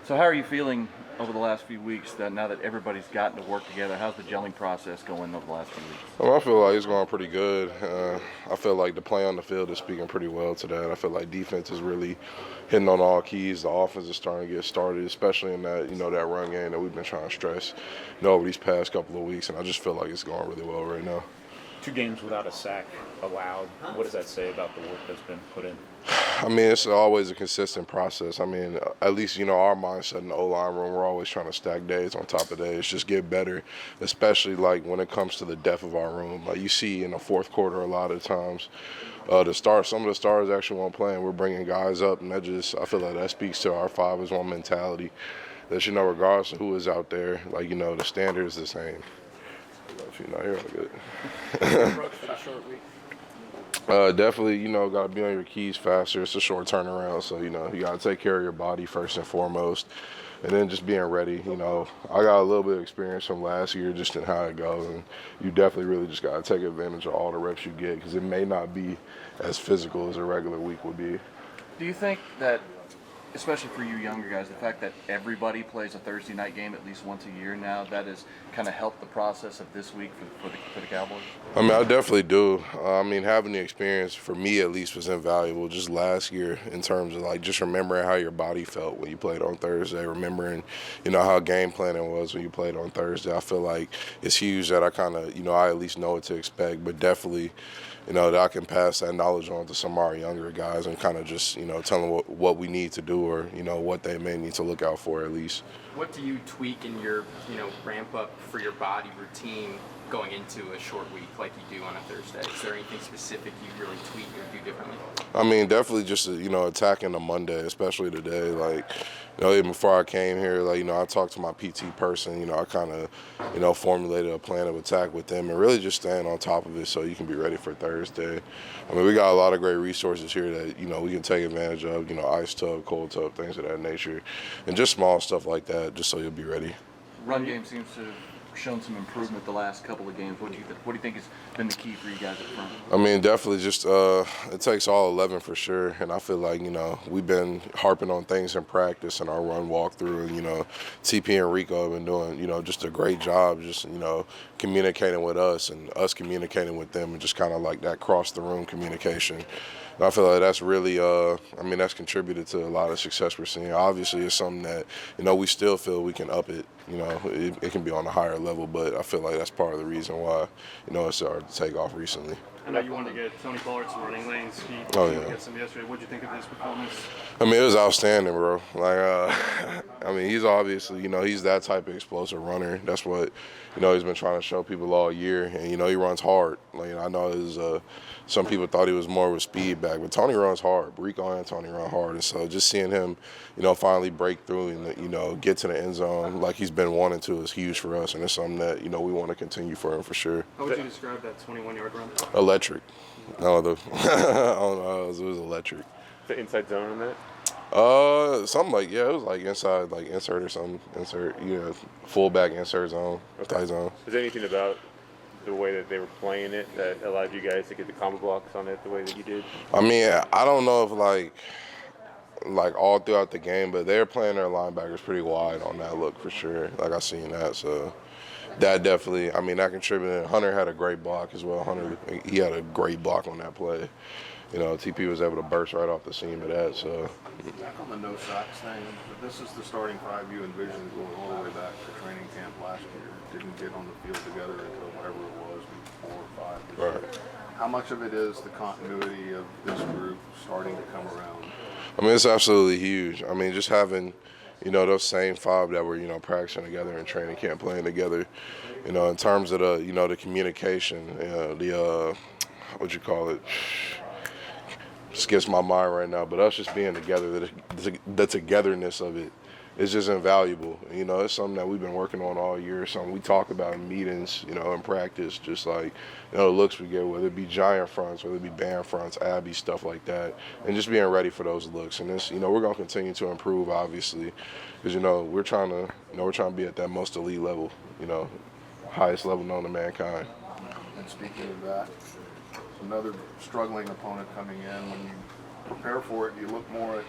So how are you feeling over the last few weeks that now that everybody's gotten to work together? How's the gelling process going over the last few weeks? I feel like it's going pretty good. I feel like the play on the field is speaking pretty well to that. I feel like defense is really hitting on all keys. The offense is starting to get started, especially in that that run game that we've been trying to stress over these past couple of weeks. And I just feel like it's going really well right now. 2 games without a sack allowed. What does that say about the work that's been put in? I mean, it's always a consistent process. I mean, at least, our mindset in the O-line room, we're always trying to stack days on top of days, just get better, especially like when it comes to the depth of our room. Like you see in the fourth quarter a lot of times, some of the stars actually won't play, and we're bringing guys up, and I feel like that speaks to our 5-as-1 mentality. That, regardless of who is out there, like, the standard is the same. If you're not here, I'm good. Approach for the short week. Definitely, got to be on your keys faster. It's a short turnaround, so, you got to take care of your body first and foremost, and then just being ready. I got a little bit of experience from last year just in how it goes, and you definitely really just got to take advantage of all the reps you get because it may not be as physical as a regular week would be. Do you think that, especially for you younger guys, the fact that everybody plays a Thursday night game at least once a year now, that has kind of helped the process of this week for the Cowboys? I mean, I definitely do. Having the experience for me at least was invaluable just last year in terms of like just remembering how your body felt when you played on Thursday, remembering, how game planning was when you played on Thursday. I feel like it's huge that I kind of, I at least know what to expect, but definitely, that I can pass that knowledge on to some of our younger guys and kind of just, tell them what we need to do or, what they may need to look out for at least. What do you tweak in your, ramp up for your body routine going into a short week like you do on a Thursday? Is there anything specific you really tweak or do differently? I mean, definitely just, attacking a Monday, especially today. Like, even before I came here, like, I talked to my PT person, I kind of, formulated a plan of attack with them and really just staying on top of it so you can be ready for Thursday. I mean, we got a lot of great resources here that, we can take advantage of, ice tub, cold tub, things of that nature, and just small stuff like that just so you'll be ready. Run game seems to have shown some improvement the last couple of games. What do you think has been the key for you guys up front? I mean, definitely just it takes all 11 for sure. And I feel like, we've been harping on things in practice and our run walkthrough. And, TP and Rico have been doing, just a great job just, communicating with us and us communicating with them and just kind of like that cross the room communication. And I feel like that's really, that's contributed to a lot of success we're seeing. Obviously, it's something that, we still feel we can up it. It can be on a higher level, but I feel like that's part of the reason why, it started to take off recently. I know you wanted to get Tony Pollard some running lanes. He get some yesterday. What did you think of his performance? I mean, it was outstanding, bro. Like, he's obviously, he's that type of explosive runner. That's what, he's been trying to show people all year. And, he runs hard. Like, I know some people thought he was more of a speed back, but Tony runs hard. Rico and Tony run hard. And so just seeing him, finally break through and, get to the end zone like he's been wanting to is huge for us. And it's something that, we want to continue for him for sure. How would you describe that 21-yard run? Electric. No, it was electric. The inside zone on that? Something like, it was like inside, like insert or something. Insert, fullback insert zone, tight zone. Is there anything about the way that they were playing it that allowed you guys to get the combo blocks on it the way that you did? I mean, I don't know if like all throughout the game, but they were playing their linebackers pretty wide on that look for sure. Like I seen that, so that definitely, that contributed. Hunter had a great block as well. Hunter, he had a great block on that play. TP was able to burst right off the seam of that. So back on the no sacks thing, but this is the starting 5 you envisioned going all the way back to training camp last year. Didn't get on the field together until whatever it was, maybe 4 or 5. right. How much of it is the continuity of this group starting to come around? It's absolutely huge. just having, those same 5 that were, practicing together and training camp, playing together, in terms of the, the communication, what you call it, skips my mind right now, but us just being together, the togetherness of it is just invaluable. It's something that we've been working on all year, something we talk about in meetings, in practice, just like, the looks we get, whether it be giant fronts, whether it be band fronts, Abby, stuff like that, and just being ready for those looks. And this, we're going to continue to improve, obviously, because, we're trying to be at that most elite level, highest level known to mankind. And speaking of that, another struggling opponent coming in. When you prepare for it, you look more at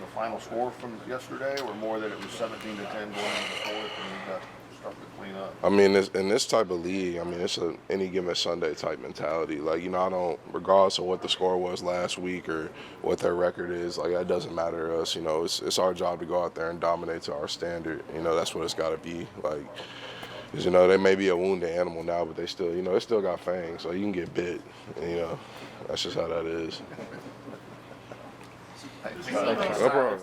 the final score from yesterday, or more that it was 17-10 going into the fourth, and you got starting to clean up? I mean, in this type of league, I mean, it's a any given Sunday type mentality. Like, you know, I don't, regardless of what the score was last week or what their record is, like, that doesn't matter to us. You know, it's our job to go out there and dominate to our standard. You know, that's what it's got to be. Like, 'cause, you know, they may be a wounded animal now, but they still, you know, it still got fangs, so you can get bit. And, you know, that's just how that is. Thanks. No problem.